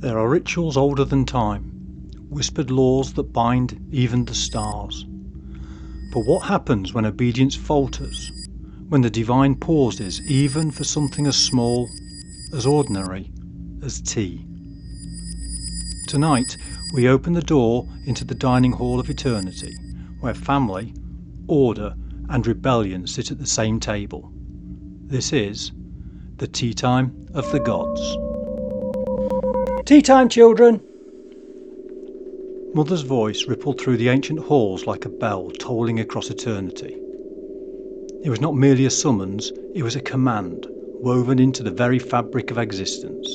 There are rituals older than time, whispered laws that bind even the stars. But what happens when obedience falters, when the divine pauses even for something as small, as ordinary, as tea? Tonight we open the door into the dining hall of eternity, where family, order and rebellion sit at the same table. This is the tea time of the gods. Tea time, children! Mother's voice rippled through the ancient halls like a bell tolling across eternity. It was not merely a summons, it was a command, woven into the very fabric of existence.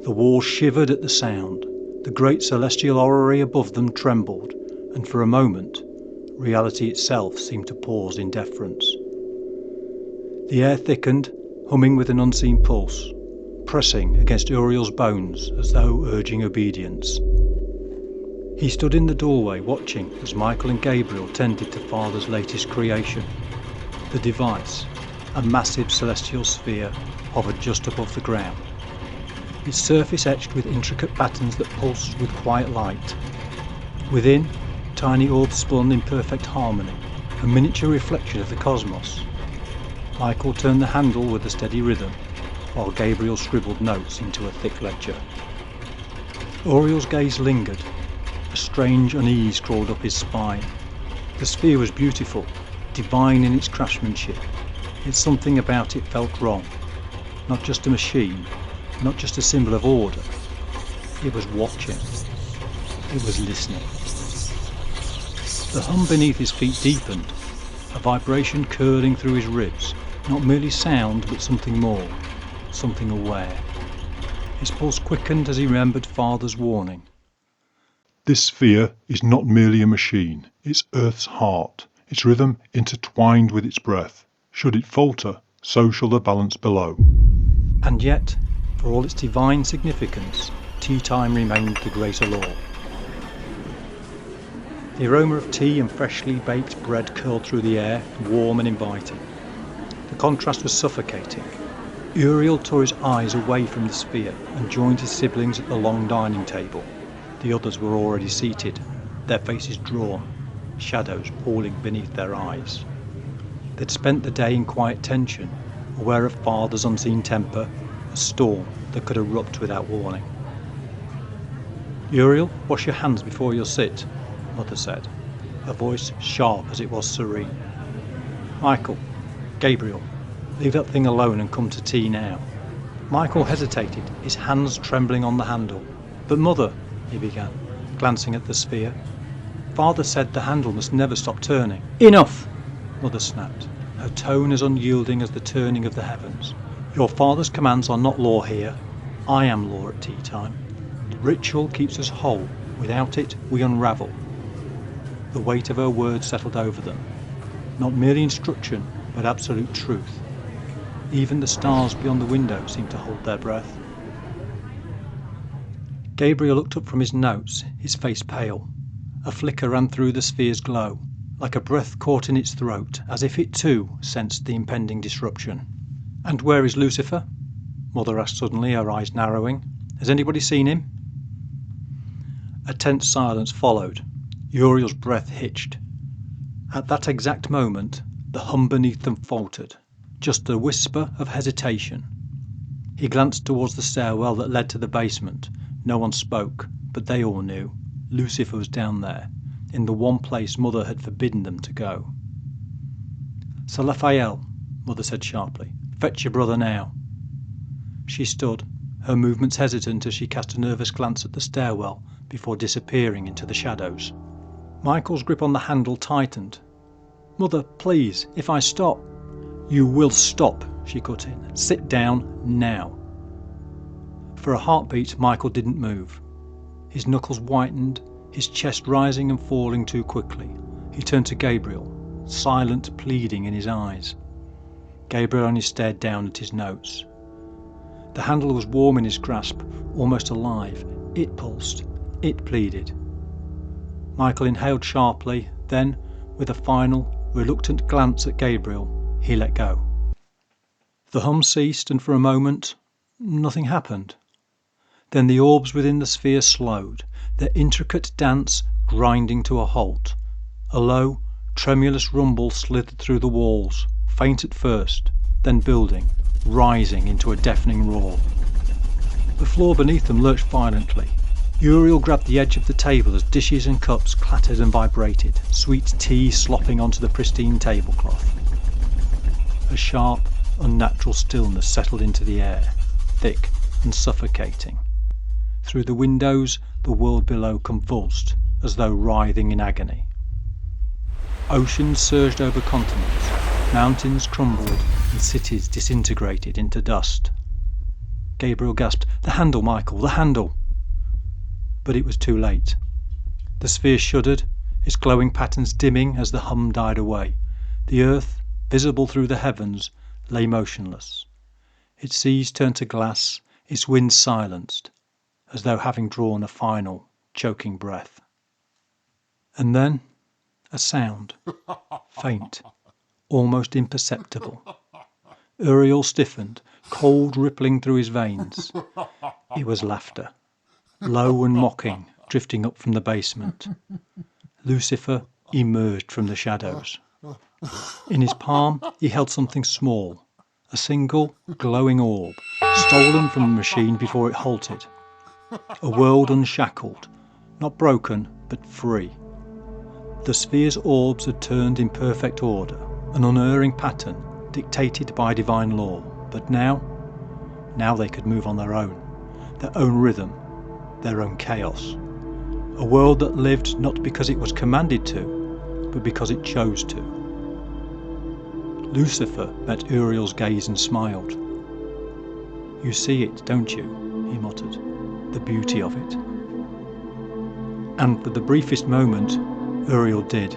The walls shivered at the sound, the great celestial orrery above them trembled, and for a moment, reality itself seemed to pause in deference. The air thickened, humming with an unseen pulse, pressing against Uriel's bones as though urging obedience. He stood in the doorway watching as Michael and Gabriel tended to Father's latest creation. The device, a massive celestial sphere, hovered just above the ground, its surface etched with intricate patterns that pulsed with quiet light. Within, tiny orbs spun in perfect harmony, a miniature reflection of the cosmos. Michael turned the handle with a steady rhythm, while Gabriel scribbled notes into a thick ledger. Uriel's gaze lingered. A strange unease crawled up his spine. The sphere was beautiful, divine in its craftsmanship, yet something about it felt wrong. Not just a machine, not just a symbol of order. It was watching. It was listening. The hum beneath his feet deepened, a vibration curling through his ribs, not merely sound but something more, something aware. His pulse quickened as he remembered Father's warning. This sphere is not merely a machine, it's Earth's heart, its rhythm intertwined with its breath. Should it falter, so shall the balance below. And yet, for all its divine significance, tea time remained the greater law. The aroma of tea and freshly baked bread curled through the air, warm and inviting. The contrast was suffocating. Uriel tore his eyes away from the sphere and joined his siblings at the long dining table. The others were already seated, their faces drawn, shadows pooling beneath their eyes. They'd spent the day in quiet tension, aware of Father's unseen temper, a storm that could erupt without warning. "Uriel, wash your hands before you'll sit," Mother said, her voice sharp as it was serene. "Michael, Gabriel, leave that thing alone and come to tea now." Michael hesitated, his hands trembling on the handle. "But Mother," he began, glancing at the sphere. "Father said the handle must never stop turning." "Enough!" Mother snapped, her tone as unyielding as the turning of the heavens. "Your father's commands are not law here. I am law at tea time. Ritual keeps us whole. Without it, we unravel." The weight of her words settled over them. Not merely instruction, but absolute truth. Even the stars beyond the window seemed to hold their breath. Gabriel looked up from his notes, his face pale. A flicker ran through the sphere's glow, like a breath caught in its throat, as if it too sensed the impending disruption. "And where is Lucifer?" Mother asked suddenly, her eyes narrowing. "Has anybody seen him?" A tense silence followed. Uriel's breath hitched. At that exact moment, the hum beneath them faltered, just a whisper of hesitation. He glanced towards the stairwell that led to the basement. No one spoke, but they all knew. Lucifer was down there, in the one place Mother had forbidden them to go. "Sir Raphael," Mother said sharply, "fetch your brother now." She stood, her movements hesitant as she cast a nervous glance at the stairwell before disappearing into the shadows. Michael's grip on the handle tightened. "Mother, please, if I stop—" "You will stop," she cut in. "Sit down now." For a heartbeat, Michael didn't move. His knuckles whitened, his chest rising and falling too quickly. He turned to Gabriel, silent pleading in his eyes. Gabriel only stared down at his notes. The handle was warm in his grasp, almost alive. It pulsed. It pleaded. Michael inhaled sharply, then, with a final, reluctant glance at Gabriel, he let go. The hum ceased, and for a moment, nothing happened. Then the orbs within the sphere slowed, their intricate dance grinding to a halt. A low, tremulous rumble slithered through the walls, faint at first, then building, rising into a deafening roar. The floor beneath them lurched violently. Uriel grabbed the edge of the table as dishes and cups clattered and vibrated, sweet tea slopping onto the pristine tablecloth. A sharp, unnatural stillness settled into the air, thick and suffocating. Through the windows, the world below convulsed, as though writhing in agony. Oceans surged over continents, mountains crumbled, and cities disintegrated into dust. Gabriel gasped, "The handle, Michael, the handle!" But it was too late. The sphere shuddered, its glowing patterns dimming as the hum died away. The earth, visible through the heavens, lay motionless. Its seas turned to glass, its winds silenced, as though having drawn a final, choking breath. And then a sound, faint, almost imperceptible. Uriel stiffened, cold rippling through his veins. It was laughter, low and mocking, drifting up from the basement. Lucifer emerged from the shadows. In his palm he held something small, a single glowing orb, stolen from the machine before it halted. A world unshackled, not broken, but free. The sphere's orbs had turned in perfect order, an unerring pattern dictated by divine law. But now they could move on their own rhythm, their own chaos. A world that lived not because it was commanded to, but because it chose to. Lucifer met Uriel's gaze and smiled. "You see it, don't you?" he muttered. "The beauty of it." And for the briefest moment, Uriel did.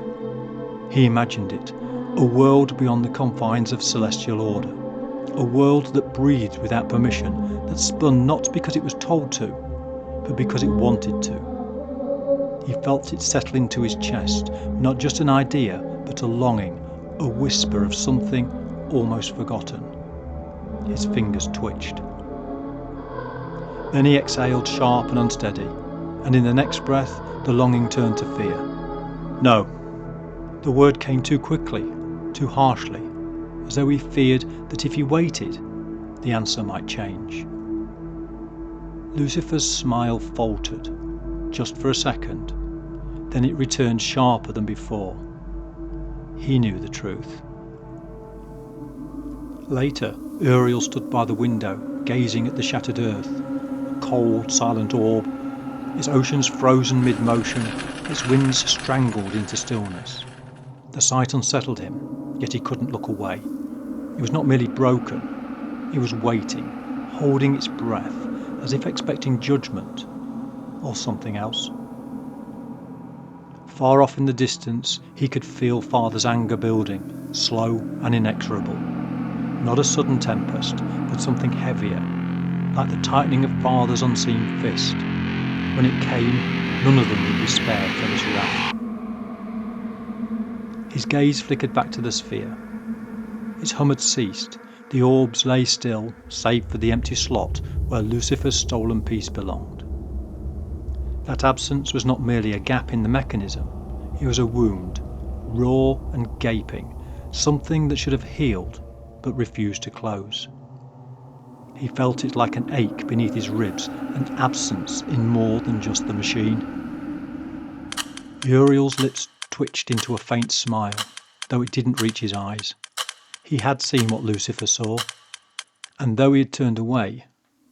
He imagined it, a world beyond the confines of celestial order, a world that breathed without permission, that spun not because it was told to, but because it wanted to. He felt it settle into his chest, not just an idea, but a longing, a whisper of something almost forgotten. His fingers twitched. Then he exhaled sharp and unsteady, and in the next breath the longing turned to fear. No. The word came too quickly, too harshly, as though he feared that if he waited, the answer might change. Lucifer's smile faltered, just for a second, then it returned sharper than before. He knew the truth. Later, Uriel stood by the window, gazing at the shattered earth, a cold, silent orb, its oceans frozen mid-motion, its winds strangled into stillness. The sight unsettled him, yet he couldn't look away. It was not merely broken, it was waiting, holding its breath, as if expecting judgment, or something else. Far off in the distance, he could feel Father's anger building, slow and inexorable. Not a sudden tempest, but something heavier, like the tightening of Father's unseen fist. When it came, none of them would be spared from his wrath. His gaze flickered back to the sphere. Its hum had ceased. The orbs lay still, save for the empty slot where Lucifer's stolen piece belonged. That absence was not merely a gap in the mechanism. It was a wound, raw and gaping, something that should have healed, but refused to close. He felt it like an ache beneath his ribs, an absence in more than just the machine. Uriel's lips twitched into a faint smile, though it didn't reach his eyes. He had seen what Lucifer saw, and though he had turned away,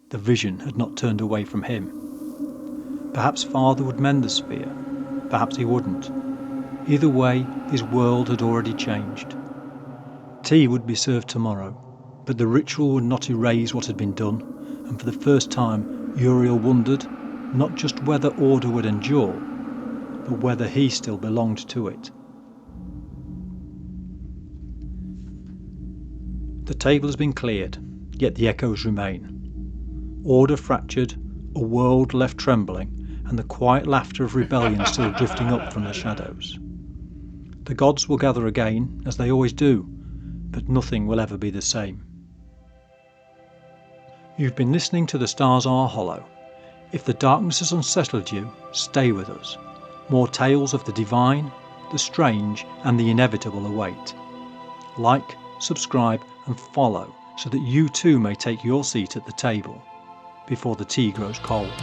the vision had not turned away from him. Perhaps Father would mend the sphere, perhaps he wouldn't. Either way, his world had already changed. Tea would be served tomorrow, but the ritual would not erase what had been done, and for the first time Uriel wondered not just whether order would endure, but whether he still belonged to it. The table has been cleared, yet the echoes remain. Order fractured, a world left trembling, and the quiet laughter of rebellion still drifting up from the shadows. The gods will gather again, as they always do, but nothing will ever be the same. You've been listening to The Stars Are Hollow. If the darkness has unsettled you, stay with us. More tales of the divine, the strange and the inevitable await. Like, subscribe and follow so that you too may take your seat at the table before the tea grows cold.